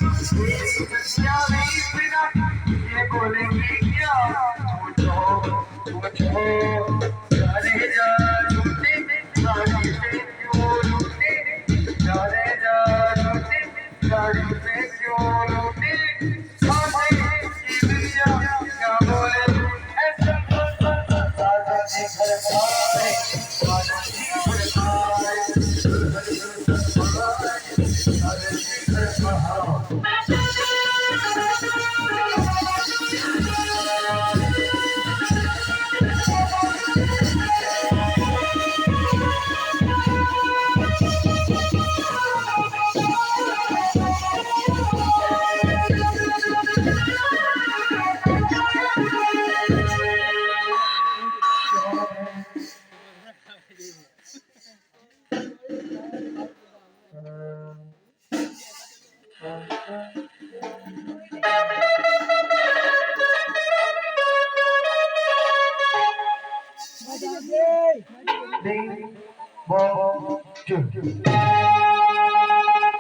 दुनिया में बिना ये बोलेंगे क्या मुझो जाने जा झूठे गाड़ी पे क्यों लूटे जाने जा झूठे गाड़ी पे क्यों लूटे सामने की दुनिया क्या बोले ऐसा सादा जी घर खाए सादा जी घर खाए सादा जी घर खाए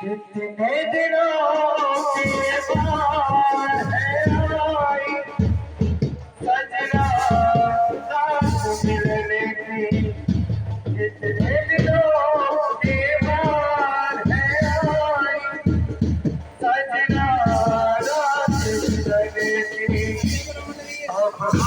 कितने दिनों के बाद है आई सजना साथ मिलने की कितने दिनों के बाद है आई सजना रात मिलने की अब